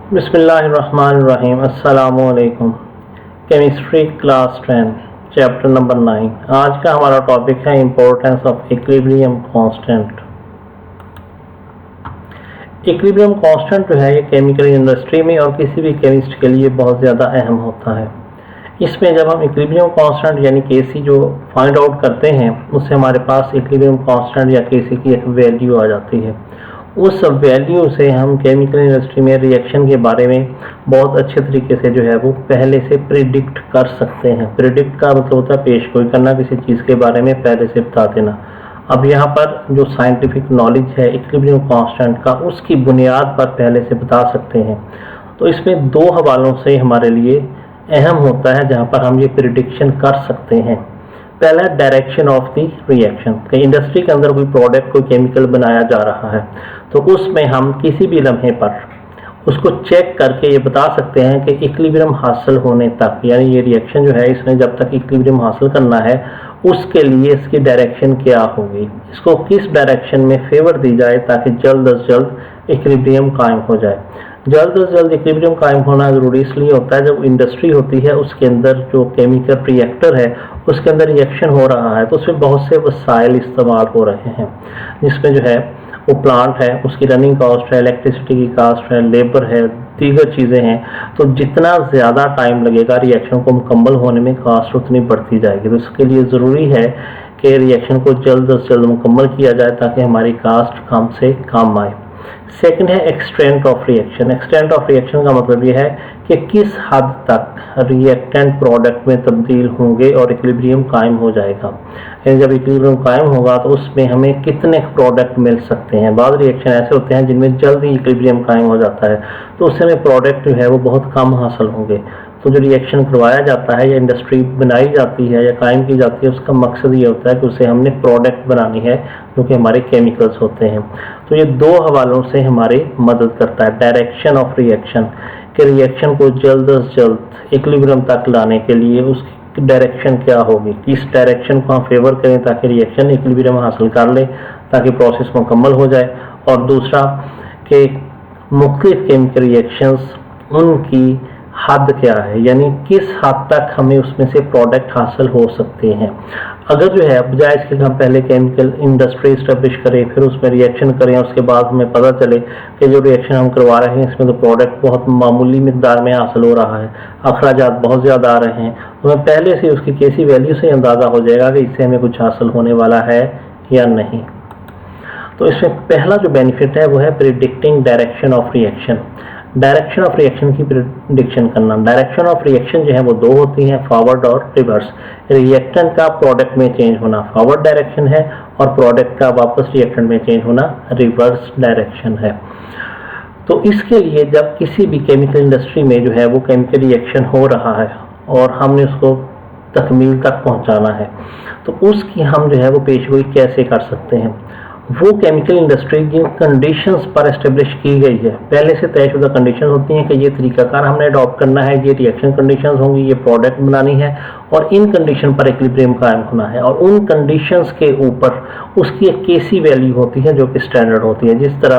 बिस्मिल्लाहिर्रहमानिर्रहीम। अस्सलामुअलैकुम। Chemistry class 10 chapter number 9। आज का हमारा टॉपिक है importance of equilibrium constant. Equilibrium constant जो है ये केमिकल इंडस्ट्री में और किसी भी केमिस्ट के लिए बहुत ज़्यादा अहम होता है। इसमें जब हम इक्विलिब्रियम कांस्टेंट यानी केसी जो फाइंड आउट करते हैं उससे हमारे पास इक्विलिब्रियम कांस्टेंट या केसी की एक वैल्यू आ जाती है। उस वैल्यू से हम केमिकल इंडस्ट्री में रिएक्शन के बारे में बहुत अच्छे तरीके से जो है वो पहले से प्रिडिक्ट कर सकते हैं। प्रिडिक्ट का मतलब होता है पेश गोई करना, किसी चीज़ के बारे में पहले से बता देना। अब यहाँ पर जो साइंटिफिक नॉलेज है इक्विलिब्रियम कांस्टेंट का, उसकी बुनियाद पर पहले से बता सकते हैं। तो इसमें दो हवालों से हमारे लिए अहम होता है जहाँ पर हम ये प्रिडिक्शन कर सकते हैं। पहला डायरेक्शन ऑफ द रिएक्शन, कि इंडस्ट्री के अंदर कोई प्रोडक्ट कोई केमिकल बनाया जा रहा है तो उसमें हम किसी भी लम्हे पर उसको चेक करके ये बता सकते हैं कि इक्विलिब्रियम हासिल होने तक, यानी ये रिएक्शन जो है इसने जब तक इक्विलिब्रियम हासिल करना है उसके लिए इसकी डायरेक्शन क्या होगी, इसको किस डायरेक्शन में फेवर दी जाए ताकि जल्द अज जल्द इक्विलिब्रियम कायम हो जाए। जल्द से जल्द इक्विलिब्रियम कायम होना ज़रूरी इसलिए होता है जब इंडस्ट्री होती है उसके अंदर जो केमिकल रिएक्टर है उसके अंदर रिएक्शन हो रहा है तो उसमें बहुत से वसाइल इस्तेमाल हो रहे हैं, जिसमें जो है वो प्लांट है उसकी रनिंग कॉस्ट है, इलेक्ट्रिसिटी की कॉस्ट है, लेबर है, दीगर चीज़ें हैं। तो जितना ज़्यादा टाइम लगेगा रिएक्शन को मुकम्मल होने में कॉस्ट उतनी बढ़ती जाएगी। तो इसके लिए ज़रूरी है कि रिएक्शन को जल्द से जल्द मुकम्मल किया जाए ताकि हमारी कॉस्ट कम से कम आए। सेकंड है extent of reaction. Extent of reaction का मतलब ये है कि किस हद तक रिएक्टेंट प्रोडक्ट में तब्दील होंगे और इक्विलिब्रियम कायम हो जाएगा। यानी जब इक्विलिब्रियम कायम होगा तो उसमें हमें कितने प्रोडक्ट मिल सकते हैं। बाद रिएक्शन ऐसे होते हैं जिनमें जल्द ही इक्विलिब्रियम कायम हो जाता है तो उससे हमें प्रोडक्ट जो है वो बहुत कम हासिल होंगे। तो जो रिएक्शन करवाया जाता है या इंडस्ट्री बनाई जाती है या कायम की जाती है उसका मकसद ये होता है कि उसे हमने प्रोडक्ट बनानी है जो कि हमारे केमिकल्स होते हैं। तो ये दो हवालों से हमारी मदद करता है। डायरेक्शन ऑफ रिएक्शन, कि रिएक्शन को जल्द से जल्द इक्विलिब्रियम तक लाने के लिए उसकी डायरेक्शन क्या होगी, किस डायरेक्शन को हम फेवर करें ताकि रिएक्शन इक्विलिब्रियम हासिल कर ले ताकि प्रोसेस मुकम्मल हो जाए। और दूसरा कि मुख्तलिफ केमिकल रिएक्शंस उनकी हद क्या है, यानी किस हद तक हमें उसमें से प्रोडक्ट हासिल हो सकते हैं। अगर जो है बजाय इसके हम पहले केमिकल इंडस्ट्री इस्टेब्लिश करें फिर उसमें रिएक्शन करें उसके बाद हमें पता चले कि जो रिएक्शन हम करवा रहे हैं इसमें तो प्रोडक्ट बहुत मामूली मिकदार में हासिल हो रहा है, अखराजात बहुत ज़्यादा आ रहे हैं, तो हमें पहले से उसकी कैसी वैल्यू से अंदाज़ा हो जाएगा कि इससे हमें कुछ हासिल होने वाला है या नहीं। तो इसमें पहला जो बेनिफिट है वो है predicting direction of reaction. Direction of reaction की प्रिडिक्शन करना। डायरेक्शन ऑफ रिएक्शन जो है वो दो होती हैं, फॉरवर्ड और रिवर्स। रिएक्टेंट का प्रोडक्ट में चेंज होना फॉरवर्ड डायरेक्शन है और प्रोडक्ट का वापस रिएक्टेंट में चेंज होना रिवर्स डायरेक्शन है। तो इसके लिए जब किसी भी केमिकल इंडस्ट्री में जो है वो केमिकल रिएक्शन हो रहा है और हमने उसको तकमील तक पहुंचाना है तो उसकी हम जो है वो पेशगोई कैसे कर सकते हैं। वो केमिकल इंडस्ट्री जिन कंडीशंस पर एस्टेब्लिश की गई है, पहले से तयशुदा कंडीशंस होती हैं कि ये तरीकाकार हमने अडॉप्ट करना है, ये रिएक्शन कंडीशंस होंगी, ये प्रोडक्ट बनानी है और इन कंडीशन पर इक्विलिब्रियम कायम होना है। और उन कंडीशंस के ऊपर उसकी एक केसी वैल्यू होती है जो कि स्टैंडर्ड होती है। जिस तरह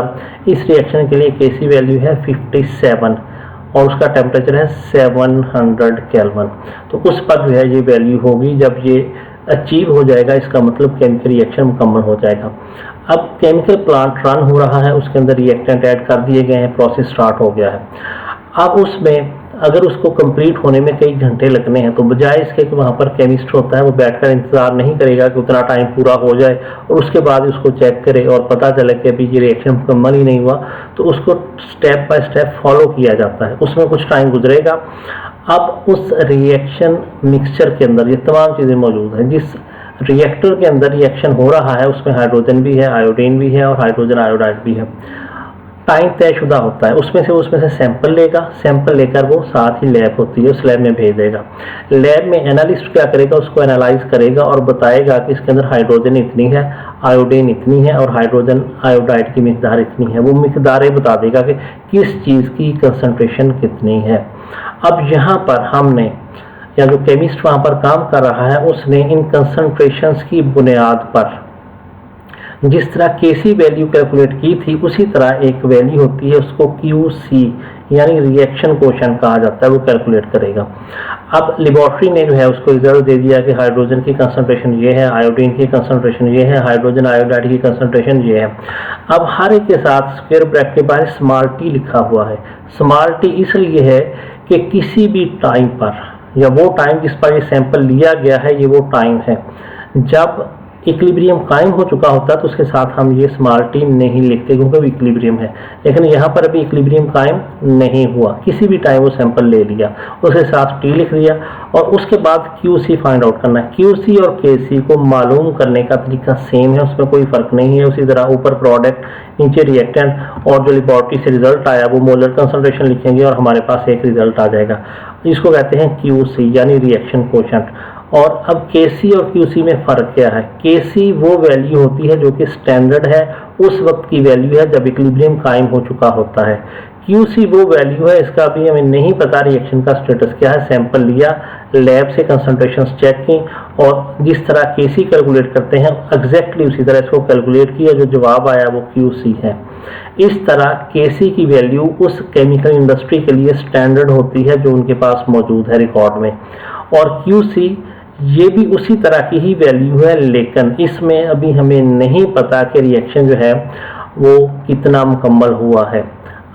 इस रिएक्शन के लिए केसी वैल्यू है 57 और उसका टेम्परेचर है 700 केल्विन। तो उस पर जो है ये वैल्यू होगी। जब ये अचीव हो जाएगा इसका मतलब केमिकल रिएक्शन मुकम्मल हो जाएगा। अब केमिकल प्लांट रन हो रहा है, उसके अंदर रिएक्टेंट ऐड कर दिए गए हैं, प्रोसेस स्टार्ट हो गया है। अब उसमें अगर उसको कंप्लीट होने में कई घंटे लगने हैं तो बजाय इसके कि वहाँ पर केमिस्ट होता है वो बैठकर इंतजार नहीं करेगा कि उतना टाइम पूरा हो जाए और उसके बाद उसको चेक करे और पता चले कि अभी ये रिएक्शन मुकम्मल ही नहीं हुआ, तो उसको स्टेप बाय स्टेप फॉलो किया जाता है। उसमें कुछ टाइम गुजरेगा। अब उस रिएक्शन मिक्सचर के अंदर ये तमाम चीज़ें मौजूद हैं। जिस रिएक्टर के अंदर रिएक्शन हो रहा है उसमें हाइड्रोजन भी है, आयोडीन भी है और हाइड्रोजन आयोडाइड भी है। टाइम तयशुदा होता है, उसमें से सैंपल लेगा, सैंपल लेकर वो साथ ही लैब होती है उस लैब में भेज देगा। लैब में एनालिस्ट क्या करेगा, उसको एनालाइज करेगा और बताएगा कि इसके अंदर हाइड्रोजन इतनी है, आयोडीन इतनी है और हाइड्रोजन आयोडाइड की मिकदार इतनी है। वो मिकदारें बता देगा कि किस चीज़ की कंसंट्रेशन कितनी है। अब यहाँ पर हमने या जो केमिस्ट वहाँ पर काम कर रहा है उसने इन कंसंट्रेशंस की बुनियाद पर जिस तरह केसी वैल्यू कैलकुलेट की थी उसी तरह एक वैल्यू होती है, उसको क्यू सी यानी रिएक्शन कोएफिशिएंट कहा जाता है, वो कैलकुलेट करेगा। अब लेबोरेटरी ने जो है उसको रिजल्ट दे दिया कि हाइड्रोजन की कंसंट्रेशन ये है, आयोडीन की कंसंट्रेशन ये है, हाइड्रोजन आयोडाइड की कंसंट्रेशन ये है। अब हर एक के साथ स्क्वायर ब्रैकेट के बाहर स्मॉल टी लिखा हुआ है। स्मॉल टी इसलिए है कि किसी भी टाइम पर, या वो टाइम जिस पर ये सैंपल लिया गया है, ये वो टाइम है जब इक्विलिब्रियम कायम हो चुका होता है, तो उसके साथ हम ये स्मॉल टी नहीं लिखते क्योंकि वो इक्विलिब्रियम है। लेकिन यहाँ पर अभी इक्विलिब्रियम कायम नहीं हुआ, किसी भी टाइम वो सैंपल ले लिया, उसके साथ टी लिख दिया और उसके बाद QC फाइंड आउट करना है। QC और KC को मालूम करने का तरीका सेम है, उसमें कोई फर्क नहीं है। उसी तरह ऊपर प्रोडक्ट, नीचे रिएक्टेंट, और जो लेबोरेटरी से रिजल्ट आया वो मोलर कंसंट्रेशन लिखेंगे और हमारे पास एक रिजल्ट आ जाएगा। इसको कहते हैं QC यानी रिएक्शन कोएफिशिएंट। और अब KC और QC में फ़र्क क्या है? KC वो वैल्यू होती है जो कि स्टैंडर्ड है, उस वक्त की वैल्यू है जब इक्विलिब्रियम कायम हो चुका होता है। QC वो वैल्यू है, इसका अभी हमें नहीं पता रिएक्शन का स्टेटस क्या है। सैंपल लिया, लैब से कंसंट्रेशन चेक की और जिस तरह KC कैलकुलेट करते हैं एग्जैक्टली उसी तरह इसको कैलकुलेट किया, जो जवाब आया वो QC है। इस तरह KC की वैल्यू उस केमिकल इंडस्ट्री के लिए स्टैंडर्ड होती है जो उनके पास मौजूद है रिकॉर्ड में, और QC ये भी उसी तरह की ही वैल्यू है, लेकिन इसमें अभी हमें नहीं पता कि रिएक्शन जो है वो कितना मुकम्मल हुआ है।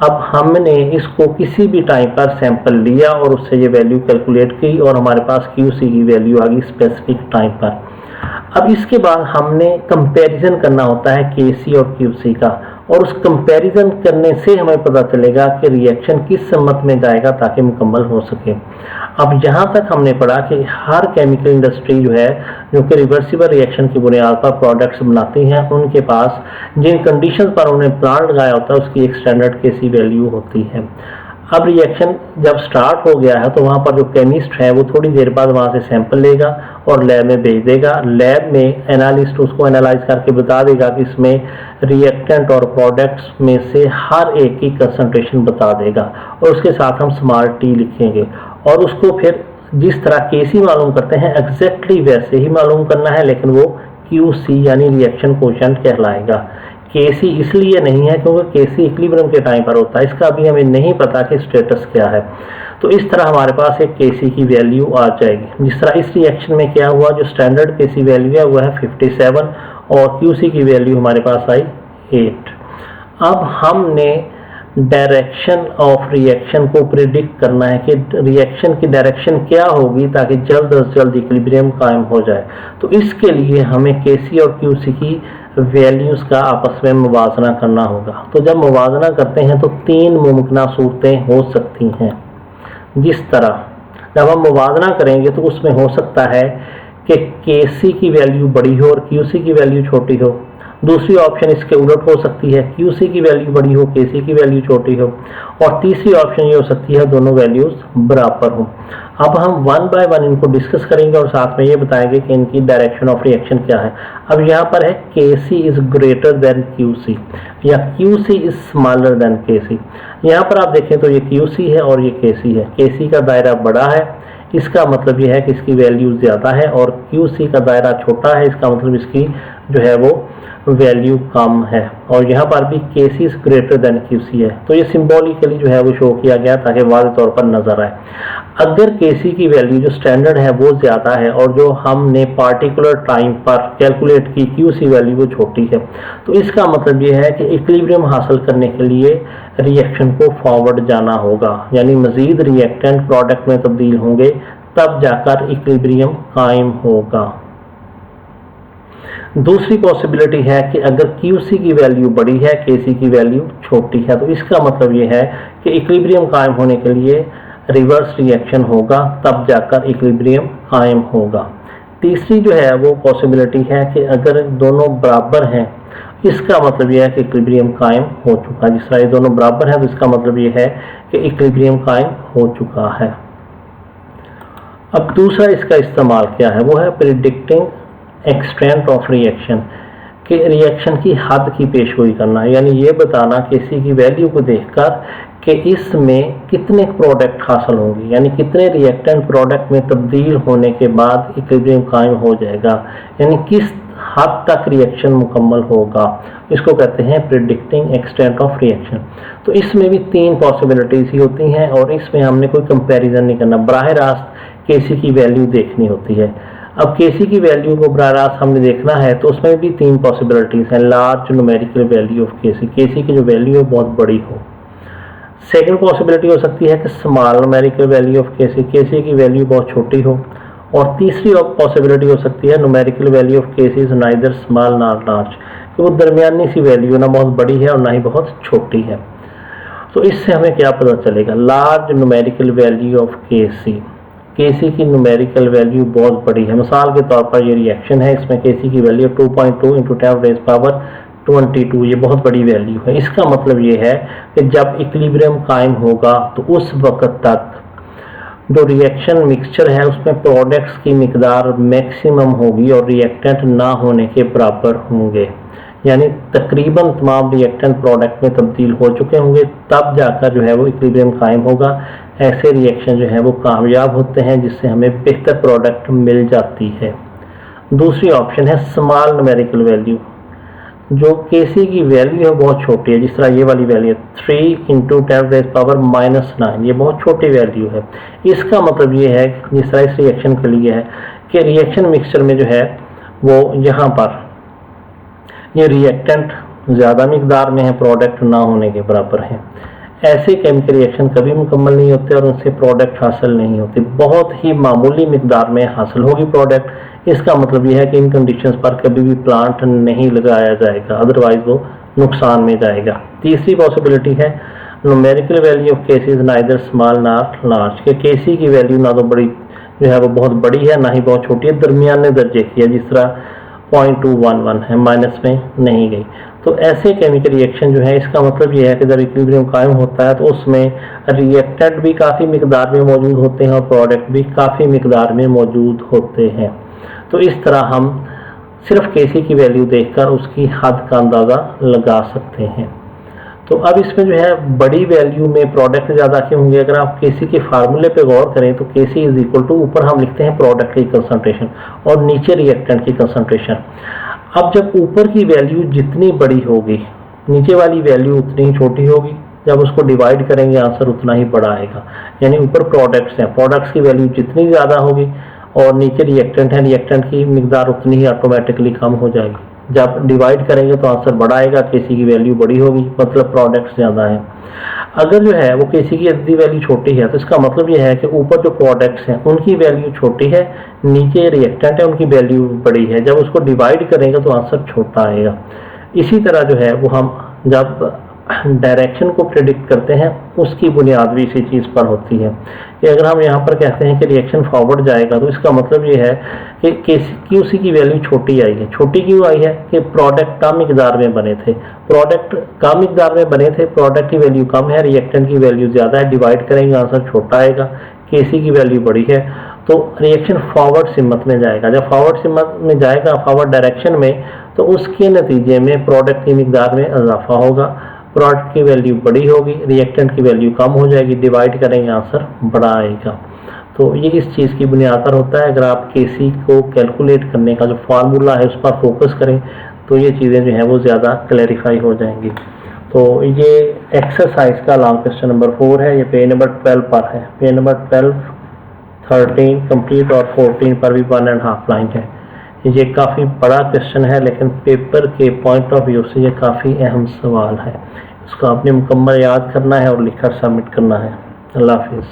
अब हमने इसको किसी भी टाइम पर सैंपल लिया और उससे ये वैल्यू कैलकुलेट की और हमारे पास QC की वैल्यू आ गई स्पेसिफिक टाइम पर। अब इसके बाद हमने कंपैरिजन करना होता है KC और QC का, और उस कंपैरिजन करने से हमें पता चलेगा कि रिएक्शन किस सम्मत में जाएगा ताकि मुकम्मल हो सके। अब यहाँ तक हमने पढ़ा कि हर केमिकल इंडस्ट्री जो है, जो कि रिवर्सिबल रिएक्शन की बुनियाद पर प्रोडक्ट्स बनाती हैं, उनके पास जिन कंडीशन पर उन्हें प्लांट लगाया होता है उसकी एक स्टैंडर्ड KC वैल्यू होती है। अब रिएक्शन जब स्टार्ट हो गया है तो वहाँ पर जो केमिस्ट है वो थोड़ी देर बाद वहाँ से सैंपल लेगा और लैब में भेज देगा। लैब में एनालिस्ट उसको एनालाइज करके बता देगा कि इसमें रिएक्टेंट और प्रोडक्ट्स में से हर एक की कंसंट्रेशन बता देगा, और उसके साथ हम स्मॉल टी लिखेंगे और उसको फिर जिस तरह KC मालूम करते हैं एग्जैक्टली वैसे ही मालूम करना है, लेकिन वो QC यानी रिएक्शन कोएफिशिएंट कहलाएगा। KC इसलिए नहीं है क्योंकि KC इक्विलिब्रियम के टाइम पर होता है, इसका अभी हमें नहीं पता कि स्टेटस क्या है। तो इस तरह हमारे पास एक KC की वैल्यू आ जाएगी। जिस तरह इस रिएक्शन में क्या हुआ, जो स्टैंडर्ड KC वैल्यू है वो है 57 और QC की वैल्यू हमारे पास आई 8। अब हमने डायरेक्शन ऑफ रिएक्शन को प्रिडिक्ट करना है कि रिएक्शन की डायरेक्शन क्या होगी ताकि जल्द से जल्द इक्विलिब्रियम कायम हो जाए। तो इसके लिए हमें KC और QC की वैल्यूज का आपस में मुवाजना करना होगा। तो जब मुवाजना करते हैं तो 3 मुमकिन सूरतें हो सकती हैं। जिस तरह जब हम मुवाजना करेंगे तो उसमें हो सकता है कि KC की वैल्यू बड़ी हो और QC की वैल्यू छोटी हो। दूसरी ऑप्शन इसके उलट हो सकती है, QC की वैल्यू बड़ी हो, KC की वैल्यू छोटी हो। और तीसरी ऑप्शन ये हो सकती है दोनों वैल्यूज बराबर हो। अब हम वन बाय वन इनको डिस्कस करेंगे और साथ में ये बताएंगे कि इनकी डायरेक्शन ऑफ रिएक्शन क्या है। अब यहाँ पर है KC is greater than QC या QC is smaller than KC। यहाँ पर आप देखें तो ये QC है और ये KC है। KC का दायरा बड़ा है, इसका मतलब ये है कि इसकी वैल्यू ज़्यादा है, और QC का दायरा छोटा है, इसका मतलब इसकी जो है वो वैल्यू कम है। और यहाँ पर भी KC is greater than QC है। तो ये सिंबॉलिकली जो है वो शो किया गया ताकि वाज़ेह तौर पर नजर आए। अगर KC की वैल्यू जो स्टैंडर्ड है वो ज़्यादा है और जो हमने पार्टिकुलर टाइम पर कैलकुलेट की QC वैल्यू वो छोटी है, तो इसका मतलब ये है कि इक्विलिब्रियम हासिल करने के लिए रिएक्शन को फॉरवर्ड जाना होगा, यानी मज़ीद रिएक्टेंट प्रोडक्ट में तब्दील होंगे, तब जाकर इक्विलिब्रियम कायम होगा। दूसरी पॉसिबिलिटी है कि अगर QC की वैल्यू बड़ी है, KC की वैल्यू छोटी है, तो इसका मतलब ये है कि इक्विलिब्रियम कायम होने के लिए रिवर्स रिएक्शन होगा, तब जाकर इक्विलिब्रियम कायम होगा। तीसरी जो है वो पॉसिबिलिटी है कि अगर दोनों बराबर हैं, इसका मतलब यह है कि इक्विलिब्रियम कायम हो चुका है। जिस तरह ये दोनों बराबर हैं तो इसका मतलब ये है कि इक्विलिब्रियम कायम हो चुका है। अब दूसरा इसका इस्तेमाल क्या है, वो है प्रिडिक्टिंग एक्सटेंट ऑफ रिएक्शन, कि रिएक्शन की हद की पेशगोई करना, यानी ये बताना किसी की वैल्यू को देखकर कि इसमें कितने प्रोडक्ट हासिल होंगे, यानी कितने रिएक्टेंट प्रोडक्ट में तब्दील होने के बाद इक्विलिब्रियम कायम हो जाएगा, यानी किस हद तक रिएक्शन मुकम्मल होगा। इसको कहते हैं प्रिडिक्टिंग एक्सटेंट ऑफ रिएक्शन। तो इसमें भी 3 पॉसिबिलिटीज ही होती हैं और इसमें हमने कोई कंपैरिजन नहीं करना, बराह रास्त Kc की वैल्यू देखनी होती है। अब Kc की वैल्यू को बराह रास्त हमने देखना है तो उसमें भी 3 पॉसिबिलिटीज हैं। Large numerical value of Kc, Kc की जो वैल्यू है बहुत बड़ी हो। सेकंड पॉसिबिलिटी हो सकती है कि small numerical value of Kc, Kc की वैल्यू बहुत छोटी हो। और तीसरी पॉसिबिलिटी हो सकती है numerical value of Kc is neither small nor large, कि वो दरमियानी सी वैल्यू, ना बहुत बड़ी है और ना ही बहुत छोटी है। तो इससे हमें क्या पता चलेगा? Large numerical value of Kc, Kc की न्यूमेरिकल वैल्यू बहुत बड़ी है। मिसाल के तौर पर ये रिएक्शन है, इसमें Kc की वैल्यू 2.2 × 10⁻22, ये बहुत बड़ी वैल्यू है। इसका मतलब ये है कि जब इक्विलिब्रियम कायम होगा तो उस वक्त तक जो रिएक्शन मिक्सचर है उसमें प्रोडक्ट्स की मिकदार मैक्सिमम होगी और रिएक्टेंट ना होने के बराबर होंगे, यानी तकरीबन तमाम रिएक्टेंट प्रोडक्ट में तब्दील हो चुके होंगे, तब जाकर जो है वो इक्विलिब्रियम कायम होगा। ऐसे रिएक्शन जो है वो कामयाब होते हैं जिससे हमें बेहतर प्रोडक्ट मिल जाती है। दूसरी ऑप्शन है स्मॉल न्यूमेरिकल वैल्यू, जो Kc की वैल्यू है बहुत छोटी है, जिस तरह ये वाली वैल्यू है 3 × 10⁻⁹, ये बहुत छोटी वैल्यू है। इसका मतलब ये है, जिस तरह इस रिएक्शन के लिए है कि रिएक्शन मिक्सचर में जो है वो यहाँ पर ये रिएक्टेंट ज़्यादा मिकदार में है, प्रोडक्ट ना होने के बराबर है। ऐसे केमिकल रिएक्शन कभी मुकम्मल नहीं होते और उनसे प्रोडक्ट हासिल नहीं होती, बहुत ही मामूली मिकदार में हासिल होगी प्रोडक्ट। इसका मतलब यह है कि इन कंडीशंस पर कभी भी प्लांट नहीं लगाया जाएगा, अदरवाइज वो नुकसान में जाएगा। तीसरी पॉसिबिलिटी है numerical value of Kc is neither small nor large, कि Kc की वैल्यू ना तो बड़ी जो है वो बहुत बड़ी है, ना ही बहुत छोटी है, दरमियाने दर्जे की है, जिस तरह 0.211 है, माइनस में नहीं गई। तो ऐसे केमिकल रिएक्शन जो है, इसका मतलब ये है कि जब इक्विलिब्रियम कायम होता है तो उसमें रिएक्टेंट भी काफ़ी मिकदार में मौजूद होते हैं और प्रोडक्ट भी काफ़ी मिकदार में मौजूद होते हैं। तो इस तरह हम सिर्फ Kc की वैल्यू देखकर उसकी हद का अंदाज़ा लगा सकते हैं। तो अब इसमें जो है बड़ी वैल्यू में प्रोडक्ट ज़्यादा क्यों होंगे? अगर आप Kc के फार्मूले पे गौर करें तो Kc इज इक्वल टू, ऊपर हम लिखते हैं प्रोडक्ट की कंसंट्रेशन और नीचे रिएक्टेंट की कंसंट्रेशन। अब जब ऊपर की वैल्यू जितनी बड़ी होगी, नीचे वाली वैल्यू उतनी ही छोटी होगी। जब उसको डिवाइड करेंगे आंसर उतना ही बड़ा आएगा। यानी ऊपर प्रोडक्ट्स हैं, प्रोडक्ट्स की वैल्यू जितनी ज़्यादा होगी और नीचे रिएक्टेंट है, रिएक्टेंट की मिकदार उतनी ही ऑटोमेटिकली कम हो जाएगी। जब डिवाइड करेंगे तो आंसर बड़ा आएगा, Kc की वैल्यू बड़ी होगी, मतलब प्रोडक्ट्स ज़्यादा है। अगर जो है वो Kc की यदि वैल्यू छोटी है तो इसका मतलब ये है कि ऊपर जो प्रोडक्ट्स हैं उनकी वैल्यू छोटी है, नीचे रिएक्टेंट है उनकी वैल्यू बड़ी है। जब उसको डिवाइड करेंगे तो आंसर छोटा आएगा। इसी तरह जो है वो हम जब डायरेक्शन को प्रेडिक्ट करते हैं उसकी बुनियाद भी इसी चीज़ पर होती है कि अगर हम यहाँ पर कहते हैं कि रिएक्शन फॉरवर्ड जाएगा तो इसका मतलब ये है कि Qc की वैल्यू छोटी आई है। छोटी क्यों आई है? कि प्रोडक्ट कम मिकदार में बने थे, प्रोडक्ट की वैल्यू कम है, रिएक्टेंट की वैल्यू ज़्यादा है। डिवाइड करेंगे आंसर छोटा आएगा, Kc की वैल्यू बड़ी है, तो रिएक्शन फॉरवर्ड सिमत में जाएगा। जब फॉरवर्ड सिमत में जाएगा, फॉरवर्ड डायरेक्शन में, तो उसके नतीजे में प्रोडक्ट की मिकदार में इजाफा होगा, प्रोडक्ट की वैल्यू बड़ी होगी, रिएक्टेंट की वैल्यू कम हो जाएगी। डिवाइड करेंगे आंसर बड़ा आएगा। तो ये इस चीज़ की बुनियाद पर होता है। अगर आप Kc को कैलकुलेट करने का जो फार्मूला है उस पर फोकस करें तो ये चीज़ें जो हैं वो ज़्यादा क्लैरिफाई हो जाएंगी। तो ये एक्सरसाइज का लॉन्ग क्वेश्चन नंबर 4 है, ये पेज नंबर 12 पर है। पेज नंबर 12, 13 कंप्लीट और 14 पर भी 1.5 लाइन है। ये काफ़ी बड़ा क्वेश्चन है लेकिन पेपर के पॉइंट ऑफ व्यू से ये काफ़ी अहम सवाल है। इसको आपने मुकम्मल याद करना है और लिखकर सबमिट करना है। अल्लाह हाफिज़।